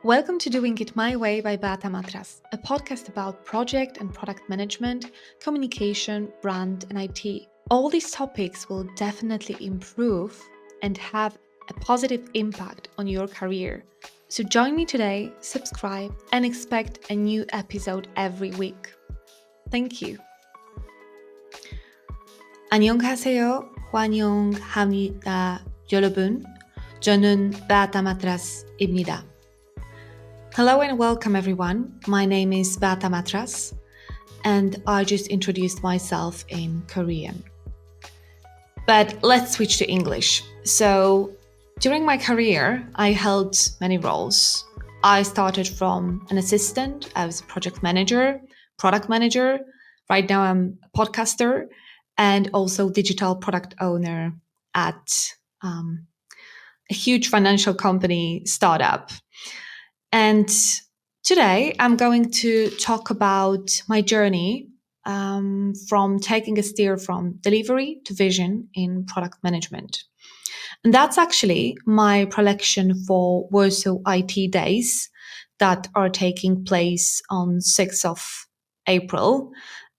Welcome to Doing It My Way by Beata Matras, a podcast about project and product management, communication, brand, and IT. All these topics will definitely improve and have a positive impact on your career. So join me today, subscribe, and expect a new episode every week. Thank you. 안녕하세요. 환영합니다. 여러분, 저는 Beata Matras입니다. Hello and welcome everyone. My name is Beata Matras and I just introduced myself in Korean. But let's switch to English. So during my career, I held many roles. I started from an assistant, I was a project manager, product manager. Right now I'm a podcaster and also digital product owner at a huge financial company startup. And today I'm going to talk about my journey from taking a steer from delivery to vision in product management. And that's actually my predilection for Warsaw IT Days that are taking place on 6th of April.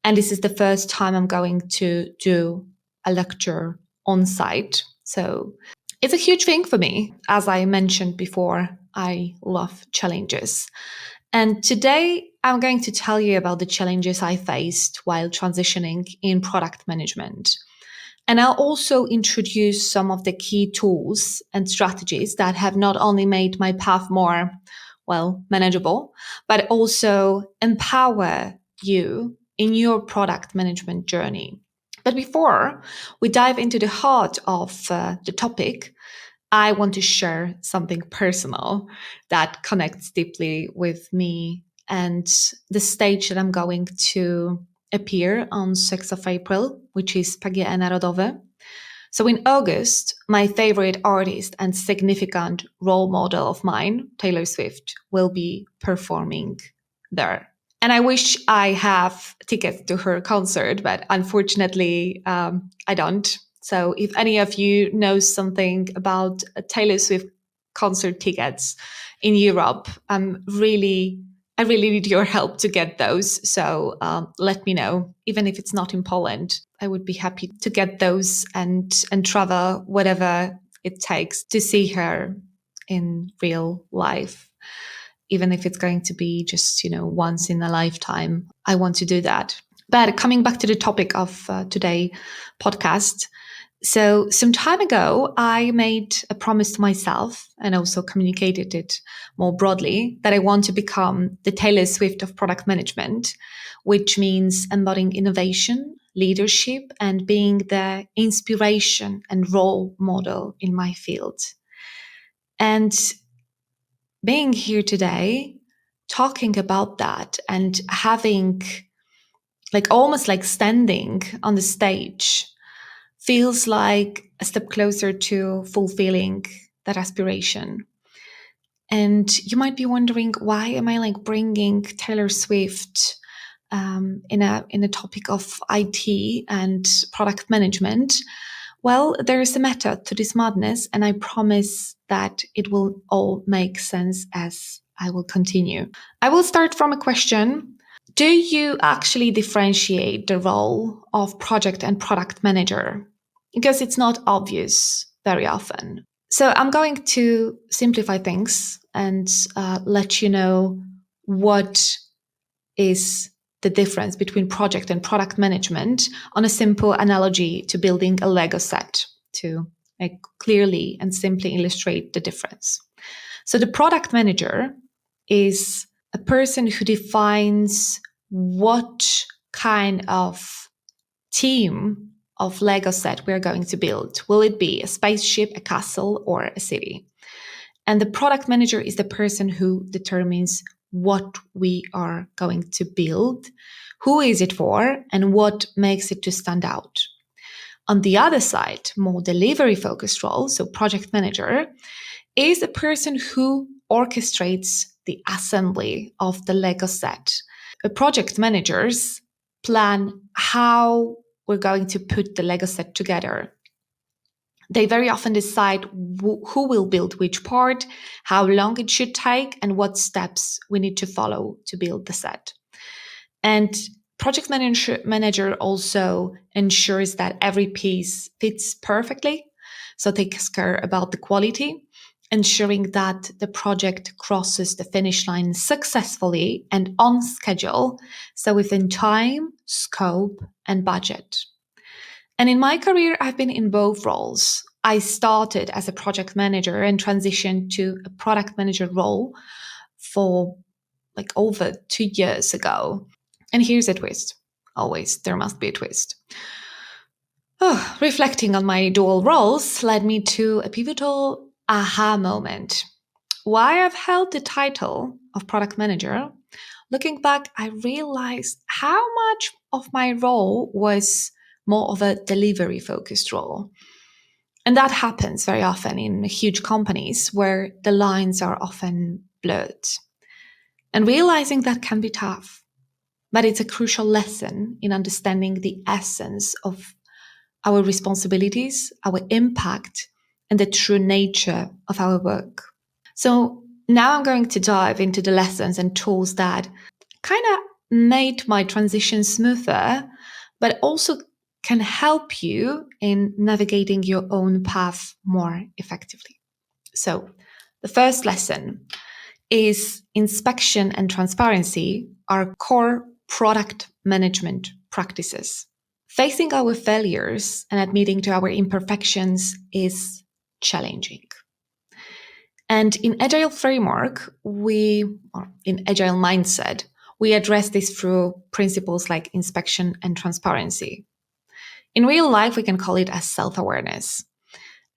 And this is the first time I'm going to do a lecture on site. So it's a huge thing for me. As I mentioned before, I love challenges. And today I'm going to tell you about the challenges I faced while transitioning in product management. And I'll also introduce some of the key tools and strategies that have not only made my path more, manageable, but also empower you in your product management journey. But before we dive into the heart of the topic, I want to share something personal that connects deeply with me and the stage that I'm going to appear on 6th of April, which is PGE Narodowe. So in August, my favorite artist and significant role model of mine, Taylor Swift, will be performing there. And I wish I have tickets to her concert, but unfortunately, I don't. So if any of you know something about Taylor Swift concert tickets in Europe, I really need your help to get those. So let me know. Even if it's not in Poland, I would be happy to get those and travel whatever it takes to see her in real life. Even if it's going to be just, once in a lifetime, I want to do that. But coming back to the topic of today's podcast, so some time ago, I made a promise to myself and also communicated it more broadly that I want to become the Taylor Swift of product management, which means embodying innovation, leadership, and being the inspiration and role model in my field. And being here today, talking about that and having almost like standing on the stage feels like a step closer to fulfilling that aspiration. And you might be wondering, why am I bringing Taylor Swift in a topic of IT and product management? Well, there is a method to this madness, and I promise that it will all make sense as I will continue. I will start from a question. Do you actually differentiate the role of project and product manager? Because it's not obvious very often. So I'm going to simplify things and let you know what is the difference between project and product management on a simple analogy to building a Lego set to clearly and simply illustrate the difference. So the product manager is a person who defines what kind of team of Lego set we're going to build. Will it be a spaceship, a castle, or a city? And the product manager is the person who determines what we are going to build, who is it for, and what makes it to stand out. On the other side, more delivery-focused role, so project manager, is a person who orchestrates the assembly of the Lego set. The project managers plan how we're going to put the Lego set together. They very often decide who will build which part, how long it should take, and what steps we need to follow to build the set. And project manager also ensures that every piece fits perfectly. So takes care about the quality, ensuring that the project crosses the finish line successfully and on schedule, so within time, scope, and budget. And in my career, I've been in both roles. I started as a project manager and transitioned to a product manager role for like over 2 years ago. And here's a twist. Always, there must be a twist. Reflecting on my dual roles led me to a pivotal aha moment. Why I've held the title of product manager, looking back, I realized how much of my role was more of a delivery focused role. And that happens very often in huge companies where the lines are often blurred. And realizing that can be tough, but it's a crucial lesson in understanding the essence of our responsibilities, our impact, and the true nature of our work. So now I'm going to dive into the lessons and tools that kind of made my transition smoother, but also can help you in navigating your own path more effectively. So the first lesson is inspection and transparency are core product management practices. Facing our failures and admitting to our imperfections is challenging. And in Agile framework, or in Agile mindset, we address this through principles like inspection and transparency. In real life, we can call it as self-awareness.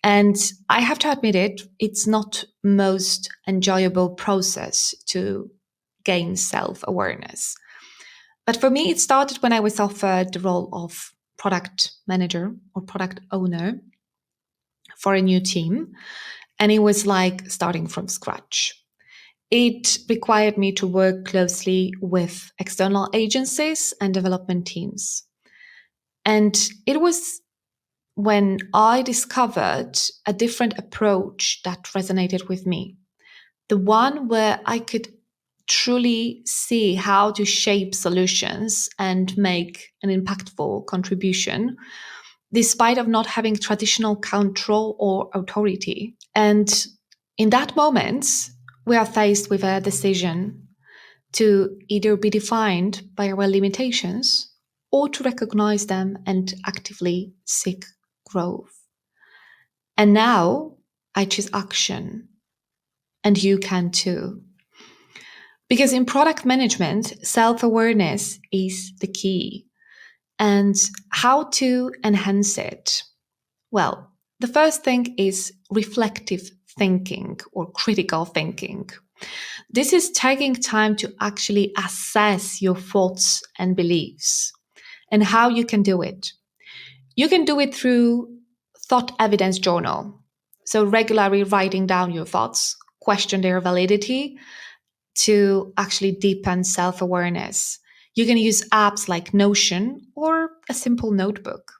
And I have to admit it's not most enjoyable process to gain self-awareness. But for me, it started when I was offered the role of product manager or product owner for a new team. And it was like starting from scratch. It required me to work closely with external agencies and development teams. And it was when I discovered a different approach that resonated with me, the one where I could truly see how to shape solutions and make an impactful contribution despite of not having traditional control or authority. And in that moment, we are faced with a decision to either be defined by our limitations or to recognize them and actively seek growth. And now I choose action, and you can too. Because in product management, self awareness is the key. And how to enhance it? Well, the first thing is reflective thinking or critical thinking. This is taking time to actually assess your thoughts and beliefs and how you can do it. You can do it through thought evidence journal. So regularly writing down your thoughts, question their validity to actually deepen self-awareness. You can use apps like Notion or a simple notebook.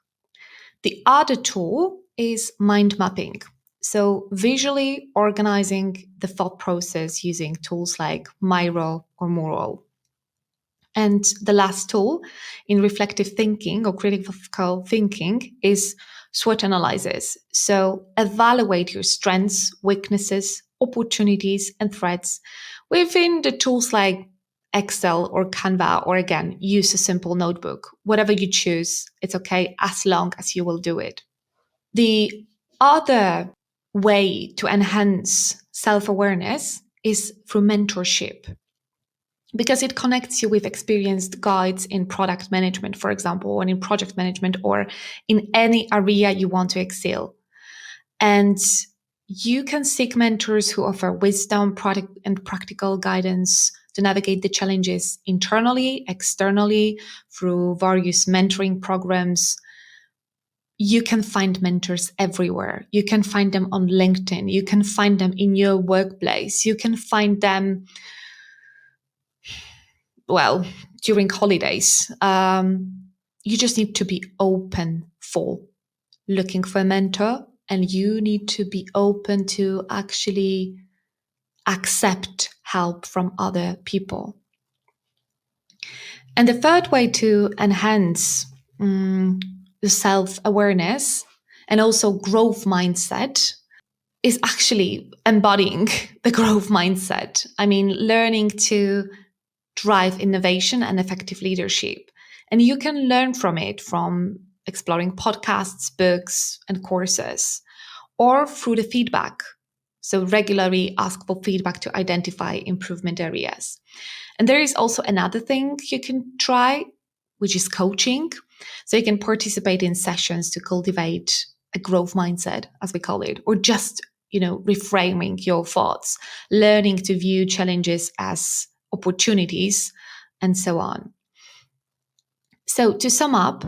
The other tool is mind mapping. So visually organizing the thought process using tools like Miro or Mural. And the last tool in reflective thinking or critical thinking is SWOT analysis. So evaluate your strengths, weaknesses, opportunities, and threats within the tools like Excel or Canva, or again, use a simple notebook. Whatever you choose, it's okay as long as you will do it. The other way to enhance self awareness is through mentorship because it connects you with experienced guides in product management, for example, or in project management, or in any area you want to excel. And you can seek mentors who offer wisdom, product, and practical guidance to navigate the challenges internally, externally, through various mentoring programs. You can find mentors everywhere. You can find them on LinkedIn. You can find them in your workplace. You can find them, well, during holidays. You just need to be open for looking for a mentor and you need to be open to actually accept help from other people. And the third way to enhance the self-awareness and also growth mindset is actually embodying the growth mindset. I mean, learning to drive innovation and effective leadership. And you can learn from it from exploring podcasts, books, and courses, or through the feedback. So regularly ask for feedback to identify improvement areas. And there is also another thing you can try, which is coaching. So you can participate in sessions to cultivate a growth mindset, as we call it, or just, reframing your thoughts, learning to view challenges as opportunities, and so on. So to sum up,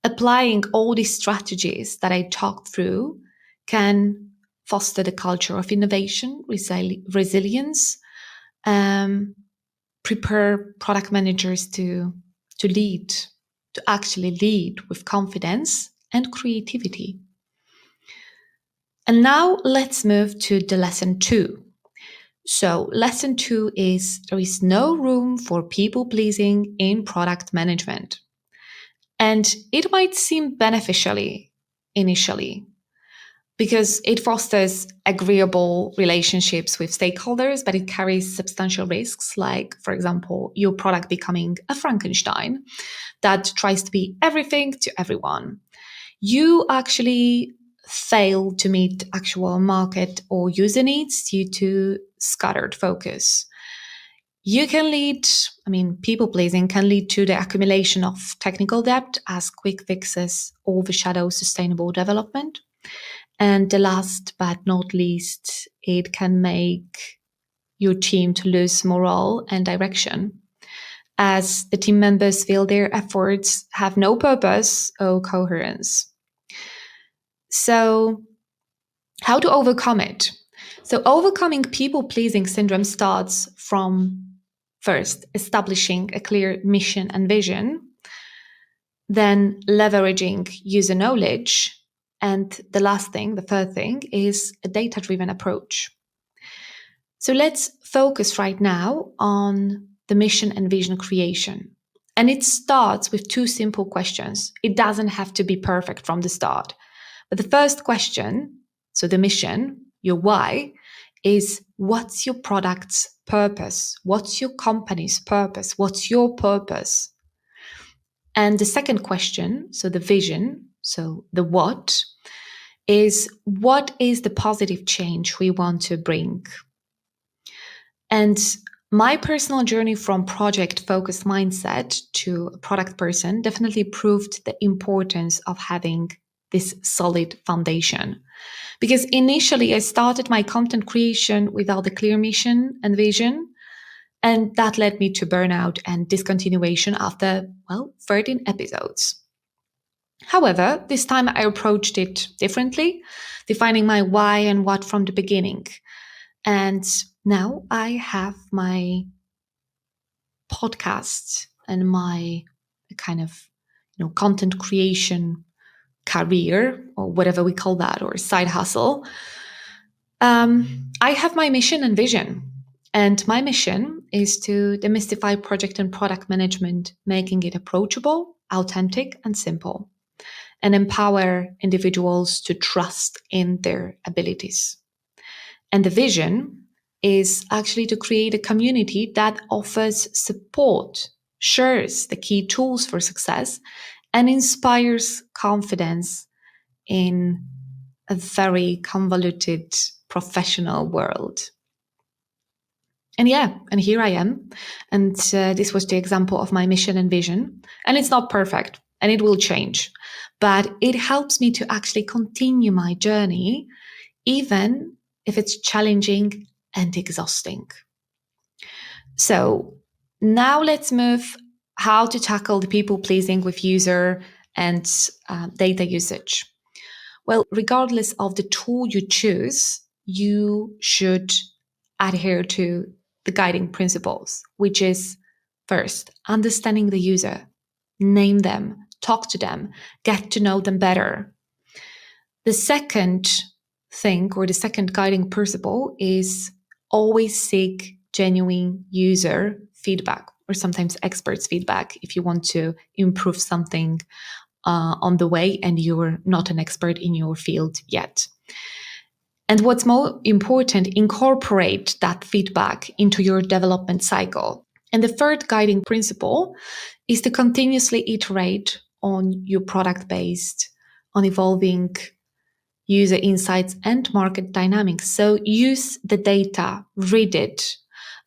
applying all these strategies that I talked through can foster the culture of innovation, resilience, prepare product managers to lead, to actually lead with confidence and creativity. And now let's move to the lesson 2. So lesson 2 is there is no room for people pleasing in product management. And it might seem beneficially initially because it fosters agreeable relationships with stakeholders, but it carries substantial risks, like, for example, your product becoming a Frankenstein that tries to be everything to everyone. You actually fail to meet actual market or user needs due to scattered focus. You can lead, people pleasing can lead to the accumulation of technical debt as quick fixes overshadow sustainable development. And the last but not least, it can make your team to lose morale and direction as the team members feel their efforts have no purpose or coherence. So, how to overcome it? So, overcoming people pleasing syndrome starts from first establishing a clear mission and vision, then leveraging user knowledge, and the last thing, the third thing, is a data driven approach. So, let's focus right now on the mission and vision creation. And it starts with 2 simple questions. It doesn't have to be perfect from the start. But the first question, so the mission, your why, is what's your product's purpose? What's your company's purpose? What's your purpose? And the second question, so the vision, so the what is the positive change we want to bring? And my personal journey from project focused mindset to a product person definitely proved the importance of having this solid foundation. Because initially I started my content creation without a clear mission and vision. And that led me to burnout and discontinuation after, 13 episodes. However, this time I approached it differently, defining my why and what from the beginning. And now I have my podcast and my kind of, content creation career or whatever we call that, or side hustle. I have my mission and vision. And my mission is to demystify project and product management, making it approachable, authentic, and simple, and empower individuals to trust in their abilities. And the vision is actually to create a community that offers support, shares the key tools for success, and inspires confidence in a very convoluted professional world. And here I am. And this was the example of my mission and vision. And it's not perfect and it will change, but it helps me to actually continue my journey, even if it's challenging and exhausting. So now let's move how to tackle the people pleasing with user and data usage. Well, regardless of the tool you choose, you should adhere to the guiding principles, which is first, understanding the user, name them, talk to them, get to know them better. The second thing, or the second guiding principle, is always seek genuine user feedback, or sometimes experts' feedback, if you want to improve something on the way and you're not an expert in your field yet. And what's more important, incorporate that feedback into your development cycle. And the third guiding principle is to continuously iterate on your product based on evolving user insights and market dynamics. So use the data, read it.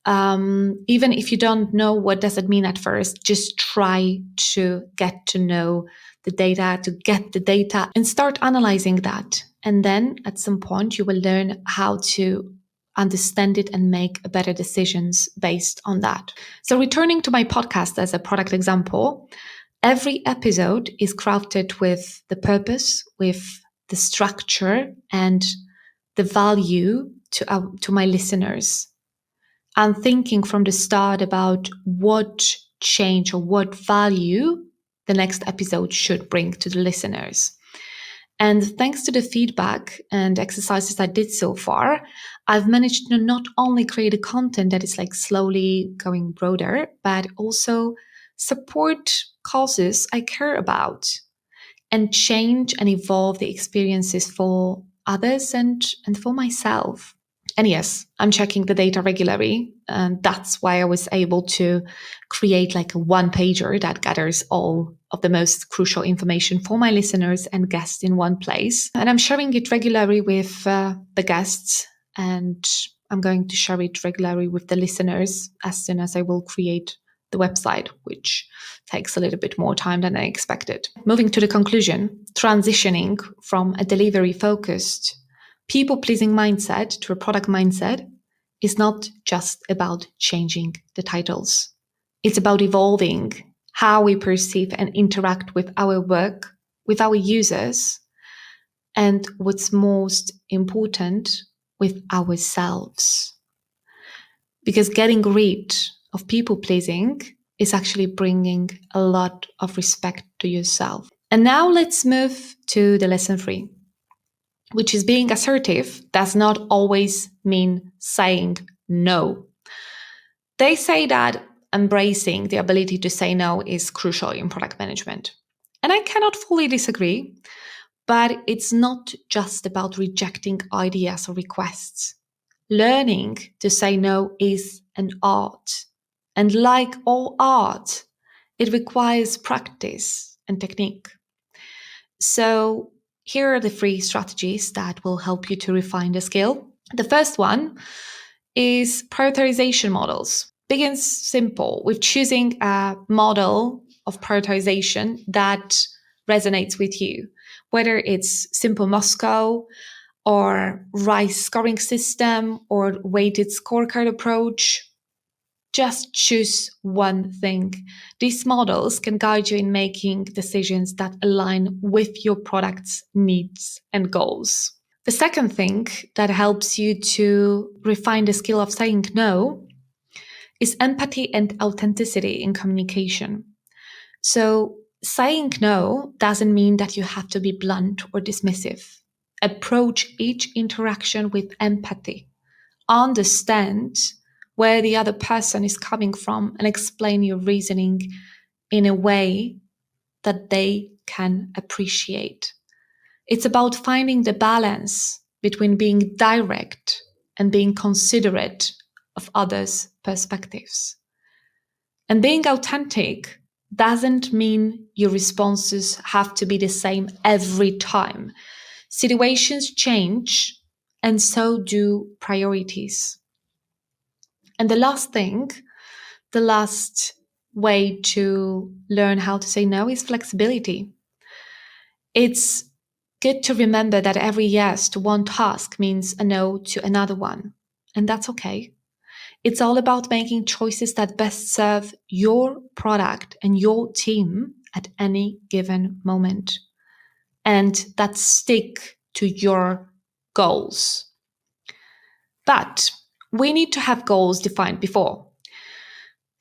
Even if you don't know what does it mean at first, just try to get to know the data, to get the data and start analyzing that. And then at some point, you will learn how to understand it and make better decisions based on that. So returning to my podcast as a product example, every episode is crafted with the purpose, with the structure and the value to my listeners. I'm thinking from the start about what change or what value the next episode should bring to the listeners. And thanks to the feedback and exercises I did so far, I've managed to not only create a content that is like slowly going broader, but also support causes I care about and change and evolve the experiences for others and for myself. And yes, I'm checking the data regularly. And that's why I was able to create like a one pager that gathers all of the most crucial information for my listeners and guests in one place. And I'm sharing it regularly with the guests, and I'm going to share it regularly with the listeners as soon as I will create the website, which takes a little bit more time than I expected. Moving to the conclusion, transitioning from a delivery focused people-pleasing mindset to a product mindset is not just about changing the titles. It's about evolving how we perceive and interact with our work, with our users, and what's most important, with ourselves. Because getting rid of people-pleasing is actually bringing a lot of respect to yourself. And now let's move to the lesson 3, which is being assertive does not always mean saying no. They say that embracing the ability to say no is crucial in product management. And I cannot fully disagree, but it's not just about rejecting ideas or requests. Learning to say no is an art. And like all art, it requires practice and technique. So here are the 3 strategies that will help you to refine the skill. The first one is prioritization models. Begins simple with choosing a model of prioritization that resonates with you, whether it's simple Moscow or RICE scoring system or weighted scorecard approach. Just choose one thing. These models can guide you in making decisions that align with your product's needs and goals. The second thing that helps you to refine the skill of saying no is empathy and authenticity in communication. So, saying no doesn't mean that you have to be blunt or dismissive. Approach each interaction with empathy. Understand where the other person is coming from and explain your reasoning in a way that they can appreciate. It's about finding the balance between being direct and being considerate of others' perspectives. And being authentic doesn't mean your responses have to be the same every time. Situations change, and so do priorities. And the last thing, the last way to learn how to say no is flexibility. It's good to remember that every yes to one task means a no to another one. And that's okay. It's all about making choices that best serve your product and your team at any given moment, and that stick to your goals. But we need to have goals defined before.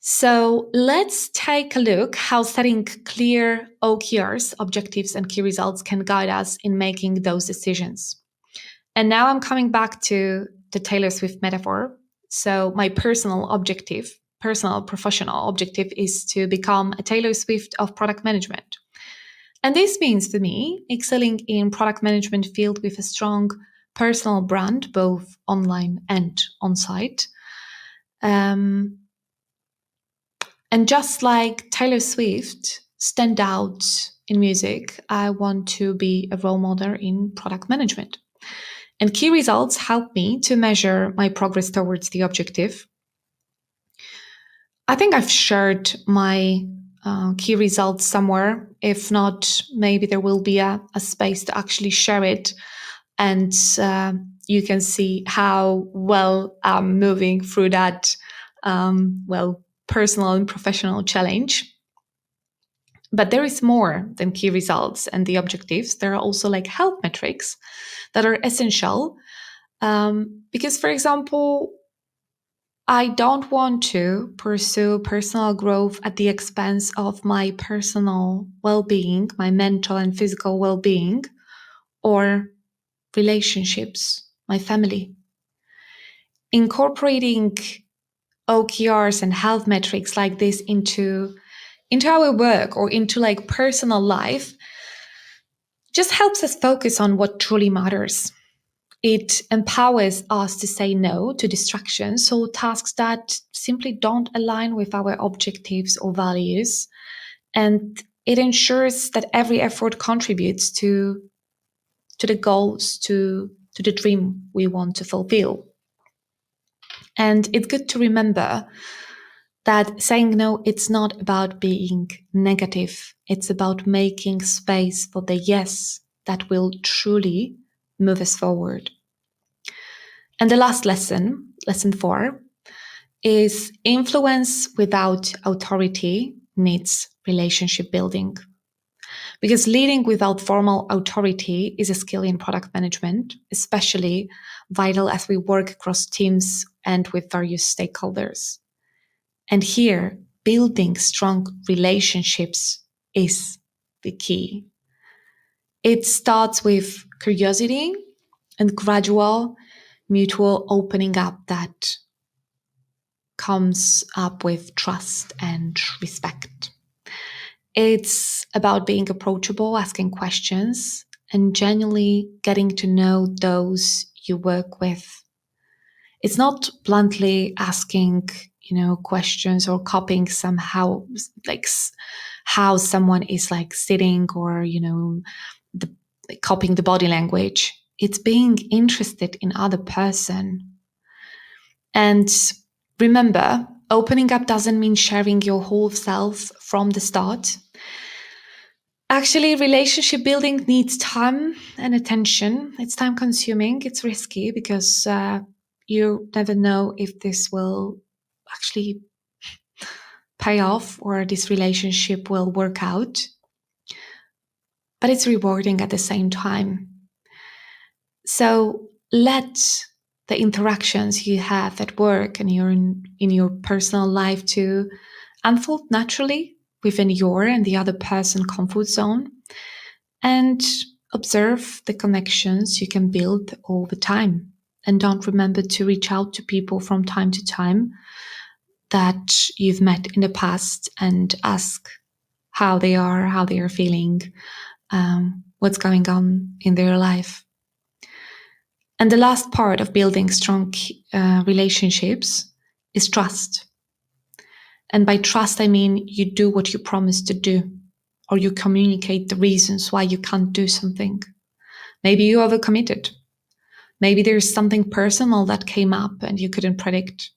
So let's take a look how setting clear OKRs, objectives, and key results can guide us in making those decisions. And now I'm coming back to the Taylor Swift metaphor. So my personal professional objective is to become a Taylor Swift of product management. And this means for me excelling in product management field with a strong personal brand, both online and on site. Um, and just like Taylor Swift stand out in music, I want to be a role model in product management. And key results help me to measure my progress towards the objective. I think I've shared my key results somewhere. If not, maybe there will be a space to actually share it. And you can see how well I'm moving through that, personal and professional challenge. But there is more than key results and the objectives. There are also like health metrics that are essential. Because, for example, I don't want to pursue personal growth at the expense of my personal well being, my mental and physical well being, or relationships, my family. Incorporating OKRs and health metrics like this into our work or into like personal life just helps us focus on what truly matters. It empowers us to say no to distractions, so tasks that simply don't align with our objectives or values. And it ensures that every effort contributes to the goals, to the dream we want to fulfill. And it's good to remember that saying no, it's not about being negative. It's about making space for the yes that will truly move us forward. And the last lesson, lesson 4, is influence without authority needs relationship building. Because leading without formal authority is a skill in product management, especially vital as we work across teams and with various stakeholders. And here, building strong relationships is the key. It starts with curiosity and gradual mutual opening up that comes up with trust and respect. It's about being approachable, asking questions, and genuinely getting to know those you work with. It's not bluntly asking, questions or copying somehow, like how someone is like sitting or, the, copying the body language. It's being interested in other person. And remember, opening up doesn't mean sharing your whole self from the start. Actually, relationship building needs time and attention. It's time consuming, it's risky because you never know if this will actually pay off or this relationship will work out. But it's rewarding at the same time. So let the interactions you have at work and in your personal life to unfold naturally within your and the other person comfort zone, and observe the connections you can build over time. And don't remember to reach out to people from time to time that you've met in the past and ask how they are feeling, what's going on in their life. And the last part of building strong relationships is trust. And by trust, I mean you do what you promise to do, or you communicate the reasons why you can't do something. Maybe you overcommitted. Maybe there's something personal that came up and you couldn't predict,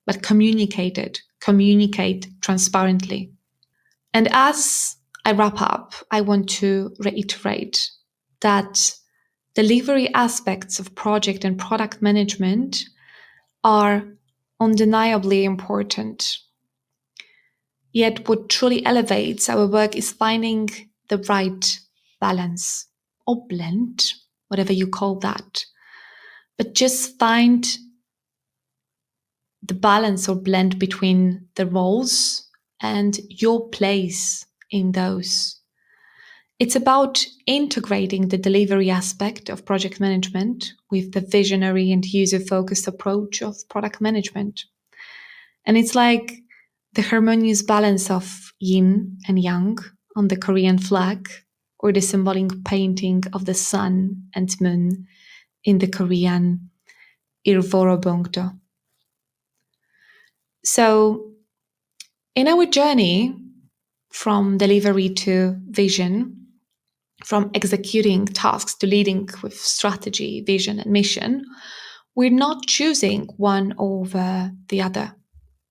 but communicate it. Communicate transparently. And as I wrap up, I want to reiterate that delivery aspects of project and product management are undeniably important. Yet what truly elevates our work is finding the right balance or blend, whatever you call that. But just find the balance or blend between the roles and your place in those. It's about integrating the delivery aspect of project management with the visionary and user-focused approach of product management. And it's like the harmonious balance of yin and yang on the Korean flag, or the symbolic painting of the sun and moon in the Korean Ilvorobongdo. So, in our journey from delivery to vision, from executing tasks to leading with strategy, vision, and mission, we're not choosing one over the other.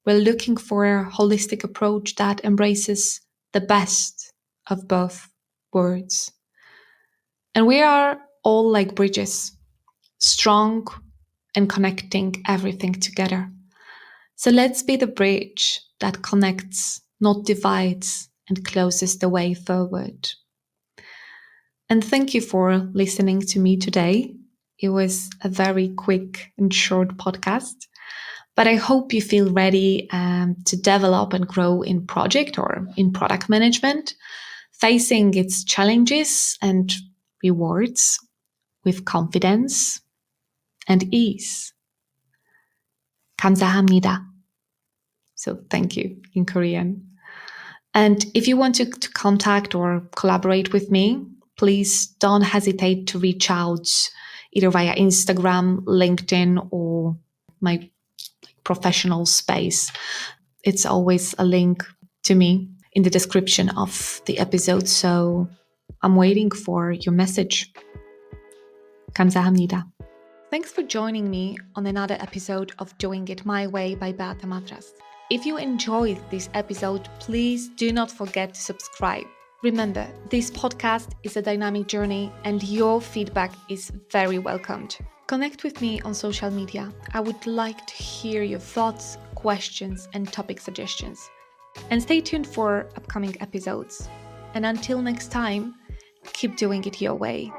We're looking for a holistic approach that embraces the best of both worlds. And we are all like bridges, strong and connecting everything together. So let's be the bridge that connects, not divides, and closes the way forward. And thank you for listening to me today. It was a very quick and short podcast, but I hope you feel ready to develop and grow in project or in product management, facing its challenges and rewards with confidence and ease. 감사합니다. So thank you in Korean. And if you want to contact or collaborate with me, please don't hesitate to reach out either via Instagram, LinkedIn, or my professional space. It's always a link to me in the description of the episode. So I'm waiting for your message. 감사합니다. Thanks for joining me on another episode of Doing It My Way by Beata Matras. If you enjoyed this episode, please do not forget to subscribe. Remember, this podcast is a dynamic journey and your feedback is very welcomed. Connect with me on social media. I would like to hear your thoughts, questions, and topic suggestions. And stay tuned for upcoming episodes. And until next time, keep doing it your way.